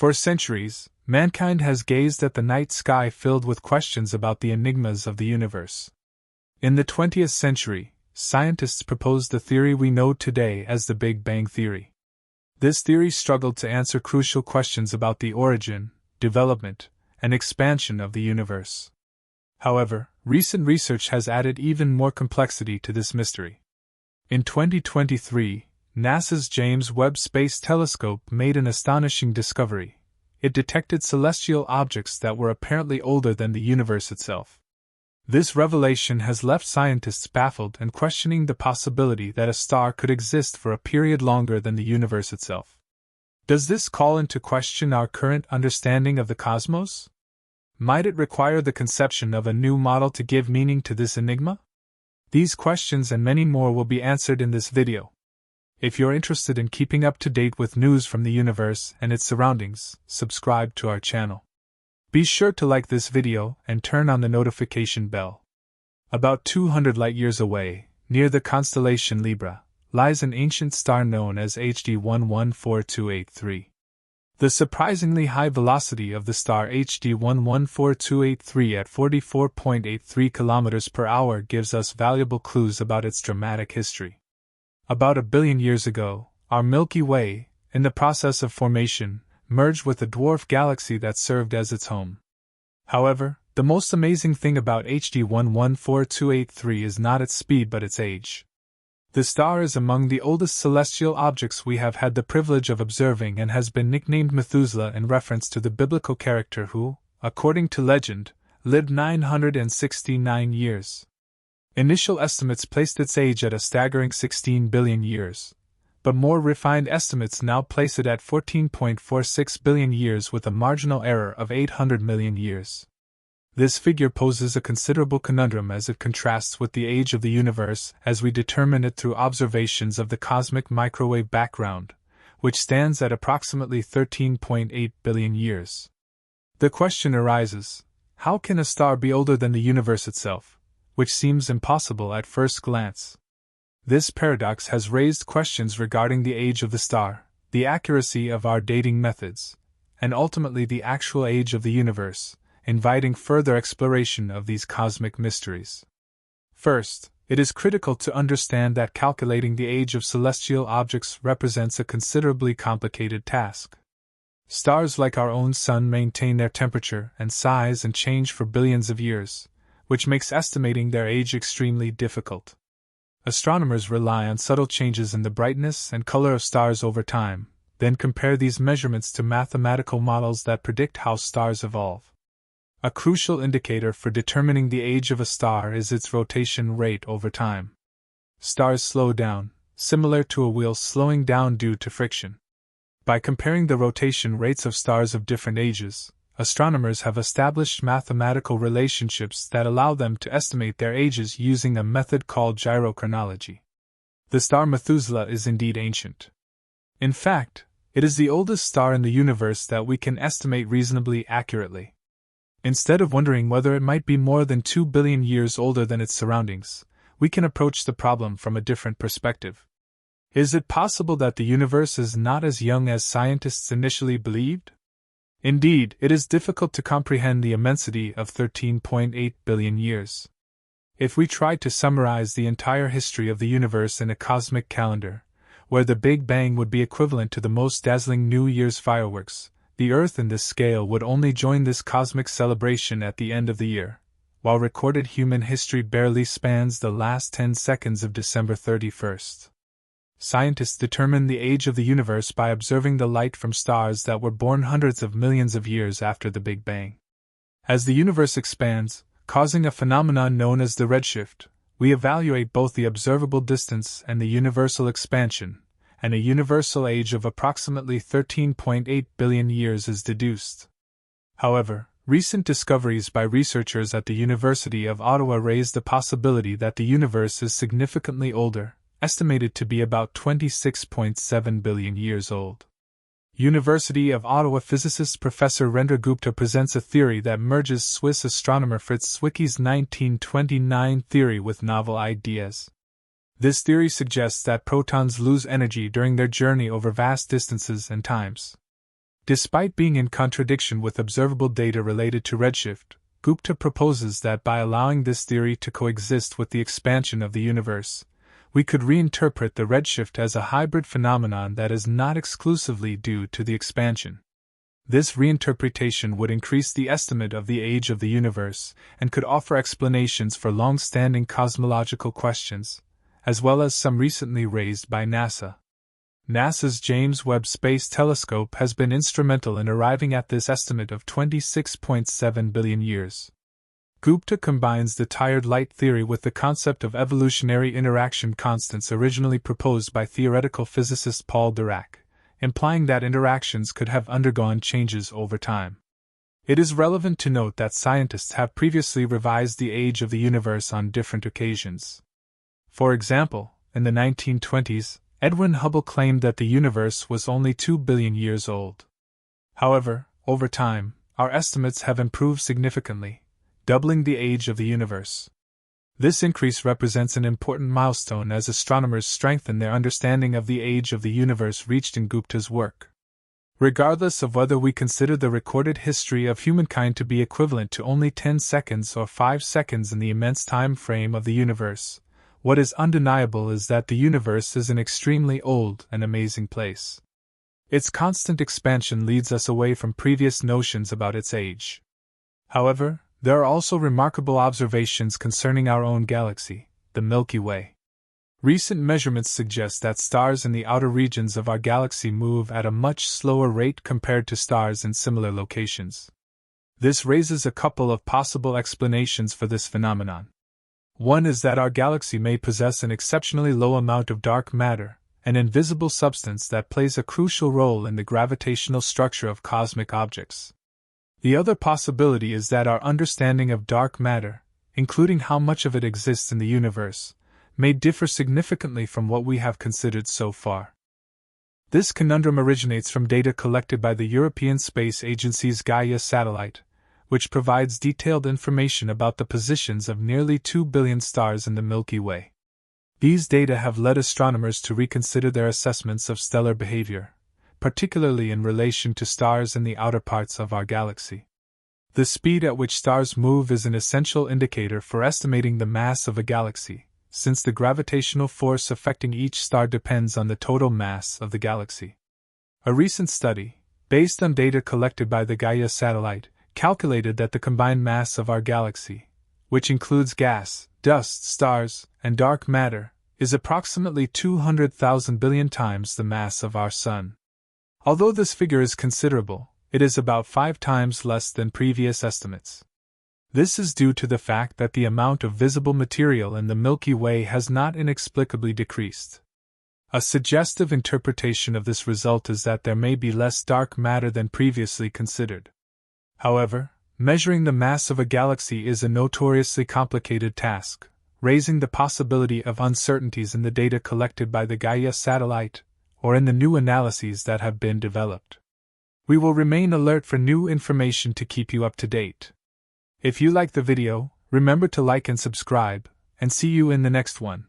For centuries, mankind has gazed at the night sky filled with questions about the enigmas of the universe. In the 20th century, scientists proposed the theory we know today as the Big Bang Theory. This theory struggled to answer crucial questions about the origin, development, and expansion of the universe. However, recent research has added even more complexity to this mystery. In 2023, NASA's James Webb Space Telescope made an astonishing discovery. It detected celestial objects that were apparently older than the universe itself. This revelation has left scientists baffled and questioning the possibility that a star could exist for a period longer than the universe itself. Does this call into question our current understanding of the cosmos? Might it require the conception of a new model to give meaning to this enigma? These questions and many more will be answered in this video. If you're interested in keeping up to date with news from the universe and its surroundings, subscribe to our channel. Be sure to like this video and turn on the notification bell. About 200 light-years away, near the constellation Libra, lies an ancient star known as HD 114283. The surprisingly high velocity of the star HD 114283 at 44.83 km per hour gives us valuable clues about its dramatic history. About 1 billion years ago, our Milky Way, in the process of formation, merged with a dwarf galaxy that served as its home. However, the most amazing thing about HD 114283 is not its speed but its age. The star is among the oldest celestial objects we have had the privilege of observing and has been nicknamed Methuselah in reference to the biblical character who, according to legend, lived 969 years. Initial estimates placed its age at a staggering 16 billion years, but more refined estimates now place it at 14.46 billion years with a marginal error of 800 million years. This figure poses a considerable conundrum as it contrasts with the age of the universe as we determine it through observations of the cosmic microwave background, which stands at approximately 13.8 billion years. The question arises, how can a star be older than the universe itself, which seems impossible at first glance? This paradox has raised questions regarding the age of the star, the accuracy of our dating methods, and ultimately the actual age of the universe, inviting further exploration of these cosmic mysteries. First, it is critical to understand that calculating the age of celestial objects represents a considerably complicated task. Stars like our own Sun maintain their temperature and size and change for billions of years, which makes estimating their age extremely difficult. Astronomers rely on subtle changes in the brightness and color of stars over time, then compare these measurements to mathematical models that predict how stars evolve. A crucial indicator for determining the age of a star is its rotation rate over time. Stars slow down, similar to a wheel slowing down due to friction. By comparing the rotation rates of stars of different ages, astronomers have established mathematical relationships that allow them to estimate their ages using a method called gyrochronology. The star Methuselah is indeed ancient. In fact, it is the oldest star in the universe that we can estimate reasonably accurately. Instead of wondering whether it might be more than 2 billion years older than its surroundings, we can approach the problem from a different perspective. Is it possible that the universe is not as young as scientists initially believed? Indeed, it is difficult to comprehend the immensity of 13.8 billion years. If we tried to summarize the entire history of the universe in a cosmic calendar, where the Big Bang would be equivalent to the most dazzling New Year's fireworks, the Earth in this scale would only join this cosmic celebration at the end of the year, while recorded human history barely spans the last 10 seconds of December 31st. Scientists determine the age of the universe by observing the light from stars that were born hundreds of millions of years after the Big Bang. As the universe expands, causing a phenomenon known as the redshift, we evaluate both the observable distance and the universal expansion, and a universal age of approximately 13.8 billion years is deduced. However, recent discoveries by researchers at the University of Ottawa raise the possibility that the universe is significantly older, estimated to be about 26.7 billion years old. University of Ottawa physicist Professor Rendra Gupta presents a theory that merges Swiss astronomer Fritz Zwicky's 1929 theory with novel ideas. This theory suggests that protons lose energy during their journey over vast distances and times. Despite being in contradiction with observable data related to redshift, Gupta proposes that by allowing this theory to coexist with the expansion of the universe, we could reinterpret the redshift as a hybrid phenomenon that is not exclusively due to the expansion. This reinterpretation would increase the estimate of the age of the universe and could offer explanations for long-standing cosmological questions, as well as some recently raised by NASA. NASA's James Webb Space Telescope has been instrumental in arriving at this estimate of 26.7 billion years. Gupta combines the tired light theory with the concept of evolutionary interaction constants originally proposed by theoretical physicist Paul Dirac, implying that interactions could have undergone changes over time. It is relevant to note that scientists have previously revised the age of the universe on different occasions. For example, in the 1920s, Edwin Hubble claimed that the universe was only 2 billion years old. However, over time, our estimates have improved significantly, doubling the age of the universe. This increase represents an important milestone as astronomers strengthen their understanding of the age of the universe reached in Gupta's work. Regardless of whether we consider the recorded history of humankind to be equivalent to only 10 seconds or 5 seconds in the immense time frame of the universe, what is undeniable is that the universe is an extremely old and amazing place. Its constant expansion leads us away from previous notions about its age. However, there are also remarkable observations concerning our own galaxy, the Milky Way. Recent measurements suggest that stars in the outer regions of our galaxy move at a much slower rate compared to stars in similar locations. This raises a couple of possible explanations for this phenomenon. One is that our galaxy may possess an exceptionally low amount of dark matter, an invisible substance that plays a crucial role in the gravitational structure of cosmic objects. The other possibility is that our understanding of dark matter, including how much of it exists in the universe, may differ significantly from what we have considered so far. This conundrum originates from data collected by the European Space Agency's Gaia satellite, which provides detailed information about the positions of nearly 2 billion stars in the Milky Way. These data have led astronomers to reconsider their assessments of stellar behavior, particularly in relation to stars in the outer parts of our galaxy. The speed at which stars move is an essential indicator for estimating the mass of a galaxy, since the gravitational force affecting each star depends on the total mass of the galaxy. A recent study, based on data collected by the Gaia satellite, calculated that the combined mass of our galaxy, which includes gas, dust, stars, and dark matter, is approximately 200,000 billion times the mass of our Sun. Although this figure is considerable, it is about 5 times less than previous estimates. This is due to the fact that the amount of visible material in the Milky Way has not inexplicably decreased. A suggestive interpretation of this result is that there may be less dark matter than previously considered. However, measuring the mass of a galaxy is a notoriously complicated task, raising the possibility of uncertainties in the data collected by the Gaia satellite, or in the new analyses that have been developed. We will remain alert for new information to keep you up to date. If you like the video, remember to like and subscribe, and see you in the next one.